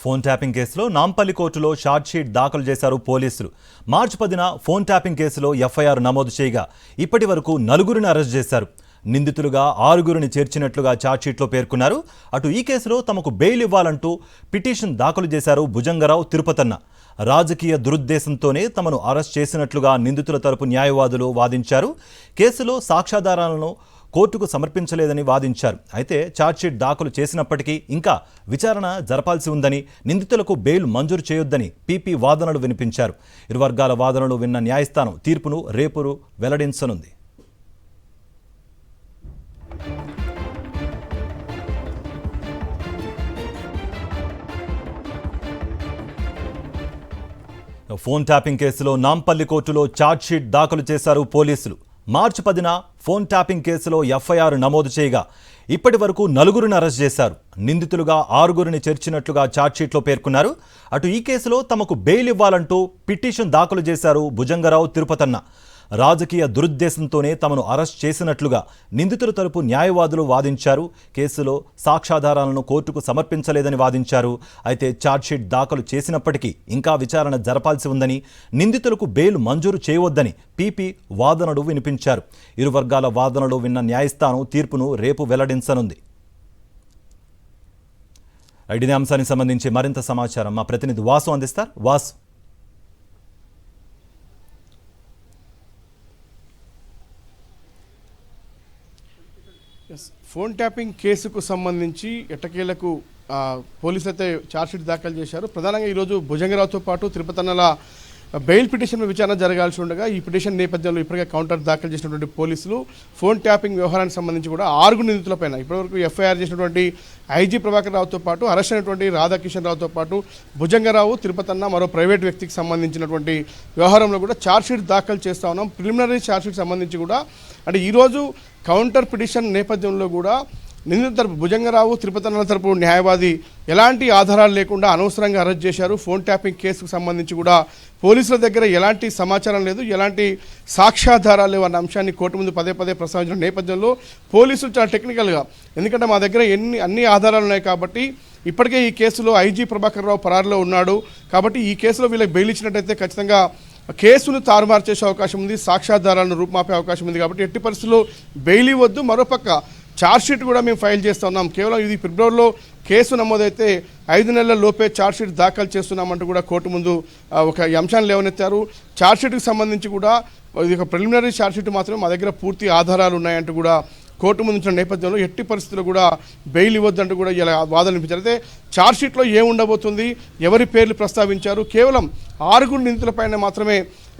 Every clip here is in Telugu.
ఫోన్ ట్యాపింగ్ కేసులో నాంపల్లి కోర్టులో షార్ట్షీట్ దాఖలు చేశారు పోలీసులు. మార్చి 10న ఫోన్ ట్యాపింగ్ కేసులో ఎఫ్ఐఆర్ నమోదు చేయగా ఇప్పటి వరకు 4గురిని అరెస్ట్ చేశారు. నిందితులుగా 6గురిని చేర్చినట్లుగా ఛార్జ్షీట్లో పేర్కొన్నారు. అటు ఈ కేసులో తమకు బెయిల్ ఇవ్వాలంటూ పిటిషన్ దాఖలు చేశారు భుజంగరావు, తిరుపతన్న. రాజకీయ దురుద్దేశంతోనే తమను అరెస్ట్ చేసినట్లుగా నిందితుల తరపు న్యాయవాదులు వాదించారు. కేసులో సాక్ష్యాధారాలను కోర్టుకు సమర్పించలేదని వాదించారు. అయితే ఛార్జ్షీట్ దాఖలు చేసినప్పటికీ ఇంకా విచారణ జరపాల్సి ఉందని, నిందితులకు బెయిల్ మంజూరు చేయొద్దని పీపీ వాదనలు వినిపించారు. ఇరు వర్గాల వాదనలు విన్న న్యాయస్థానం తీర్పును రేపు వెల్లడించనుంది. ఫోన్ ట్యాపింగ్ కేసులో నాంపల్లి కోర్టులో ఛార్జ్షీట్ దాఖలు చేశారు పోలీసులు. మార్చి 10న ఫోన్ ట్యాపింగ్ కేసులో ఎఫ్ఐఆర్ నమోదు చేయగా ఇప్పటి వరకు 4గురిని అరెస్ట్ చేశారు. నిందితులుగా 6గురిని చేర్చినట్లుగా ఛార్జ్షీట్లో పేర్కొన్నారు. అటు ఈ కేసులో తమకు బెయిల్ ఇవ్వాలంటూ పిటిషన్ దాఖలు చేశారు భుజంగరావు, తిరుపతన్న. రాజకీయ దురుద్దేశంతోనే తమను అరెస్ట్ చేసినట్లుగా నిందితుల తరపు న్యాయవాదులు వాదించారు. కేసులో సాక్ష్యాధారాలను కోర్టుకు సమర్పించలేదని వాదించారు. అయితే ఛార్జ్షీట్ దాఖలు చేసినప్పటికీ ఇంకా విచారణ జరపాల్సి ఉందని, నిందితులకు బెయిల్ మంజూరు చేయవద్దని పీపీ వాదనలు వినిపించారు. ఇరు వర్గాల వాదనలు విన్న న్యాయస్థానం తీర్పును రేపు వెల్లడించనుంది. ఇదే అంశానికి సంబంధించి మరింత సమాచారం మా ప్రతినిధి వాసు అందిస్తారు. వాసు, ఫోన్ ట్యాపింగ్ కేసుకు సంబంధించి ఎట్టకేలకు పోలీసులు అయితే ఛార్జ్షీట్ దాఖలు చేశారు. ప్రధానంగా ఈరోజు భుజంగరావుతో పాటు తిరుపతన్నల బెయిల్ పిటిషన్ విచారణ జరగాల్సి ఉండగా ఈ పిటిషన్ నేపథ్యంలో ఇప్పటికే కౌంటర్ దాఖలు చేసినటువంటి పోలీసులు ఫోన్ ట్యాపింగ్ వ్యవహారానికి సంబంధించి కూడా 6 నిందితులపైన ఇప్పటివరకు ఎఫ్ఐఆర్ చేసినటువంటి ఐజీ ప్రభాకర్ రావుతో పాటు అరెస్ట్ అయినటువంటి రాధాకిషన్ రావుతో పాటు భుజంగరావు, తిరుపతన్న, మరో ప్రైవేట్ వ్యక్తికి సంబంధించినటువంటి వ్యవహారంలో కూడా ఛార్జ్షీట్ దాఖలు చేస్తూ ఉన్నాం. ప్రిలిమినరీ ఛార్జ్షీట్ సంబంధించి కూడా అంటే ఈరోజు కౌంటర్ పిటిషన్ నేపథ్యంలో కూడా నిందితుల తరపు భుజంగరావు, తిరుపతన్నల తరపు న్యాయవాది ఎలాంటి ఆధారాలు లేకుండా అనవసరంగా అరెస్ట్ చేశారు. ఫోన్ ట్యాపింగ్ కేసుకు సంబంధించి కూడా పోలీసుల దగ్గర ఎలాంటి సమాచారం లేదు, ఎలాంటి సాక్ష్యాధారాలు లేవు అన్న అంశాన్ని కోర్టు ముందు పదే పదే ప్రస్తావించిన నేపథ్యంలో పోలీసులు చాలా టెక్నికల్గా, ఎందుకంటే మా దగ్గర అన్ని ఆధారాలు ఉన్నాయి కాబట్టి ఇప్పటికే ఈ కేసులో ఐజీ ప్రభాకర్ రావు పరారులో ఉన్నాడు కాబట్టి ఈ కేసులో వీళ్ళకి బెయిల్ ఇచ్చినట్టయితే ఖచ్చితంగా కేసును తారుమారు చేసే అవకాశం ఉంది, సాక్ష్యాధారాలను రూపుమాపే అవకాశం ఉంది. కాబట్టి ఎట్టి పరిస్థితుల్లో బెయిల్ ఇవ్వద్దు. మరోపక్క ఛార్జ్షీట్ కూడా మేము ఫైల్ చేస్తూ ఉన్నాం. కేవలం ఇది ఫిబ్రవరిలో కేసు నమోదైతే 5 నెలల లోపే ఛార్జ్షీట్ దాఖలు చేస్తున్నామంటూ కూడా కోర్టు ముందు ఒక అంశాన్ని లేవనెత్తారు. ఛార్జ్షీట్కి సంబంధించి కూడా ఇది ఒక ప్రిలిమినరీ ఛార్జ్షీట్ మాత్రమే, మా దగ్గర పూర్తి ఆధారాలు ఉన్నాయంటూ కూడా కోర్టు ముందు ఉంచిన నేపథ్యంలో ఎట్టి పరిస్థితుల్లో కూడా బెయిల్ ఇవ్వద్దంటూ కూడా ఇలా వాదనలు వినిపించారు. అయితే ఛార్జ్షీట్లో ఏముండబోతుంది, ఎవరి పేర్లు ప్రస్తావించారు, కేవలం 6 నిందితులపైన మాత్రమే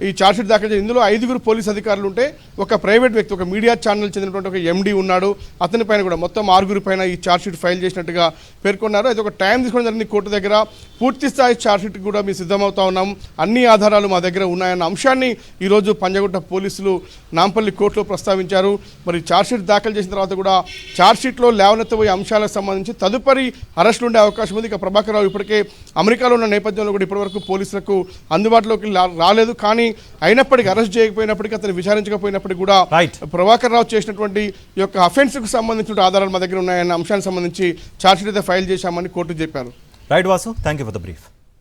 ఈ ఛార్జ్షీట్ దాఖలు చేసి ఇందులో 5 పోలీస్ అధికారులు ఉంటే ఒక ప్రైవేట్ వ్యక్తి, ఒక మీడియా ఛానల్ చెందినటువంటి ఒక ఎండీ ఉన్నాడు. అతని పైన కూడా మొత్తం 6 పైన ఈ ఛార్జ్షీట్ ఫైల్ చేసినట్టుగా పేర్కొన్నారు. అయితే ఒక టైం తీసుకోవడం జరిగింది కోర్టు దగ్గర. పూర్తి స్థాయి ఛార్జ్షీట్ కూడా మేము సిద్ధమవుతా ఉన్నాం, అన్ని ఆధారాలు మా దగ్గర ఉన్నాయన్న అంశాన్ని ఈరోజు పంజగుట్ట పోలీసులు నాంపల్లి కోర్టులో ప్రస్తావించారు. మరి ఛార్జ్షీట్ దాఖలు చేసిన తర్వాత కూడా ఛార్జ్షీట్లో లేవనెత్తబోయే అంశాలకు సంబంధించి తదుపరి అరెస్టులు ఉండే అవకాశం ఉంది. ఇక ప్రభాకర్ రావు ఇప్పటికే అమెరికాలో ఉన్న నేపథ్యంలో కూడా ఇప్పటివరకు పోలీసులకు అందుబాటులోకి రాలేదు. కానీ అయినప్పటికీ అరెస్ట్ చేయకపోయినప్పటికీ, అతను విచారించకపోయినప్పటికీ కూడా ప్రభాకర్ రావు చేసినటువంటి ఈ యొక్క అఫెన్స్కు సంబంధించిన ఆధారాలు మా దగ్గర ఉన్నాయన్న అంశానికి సంబంధించి ఛార్జ్షీట్ అయితే ఫైల్ చేశామని కోర్టు చెప్పారు. Right Vasu, thank you for the brief.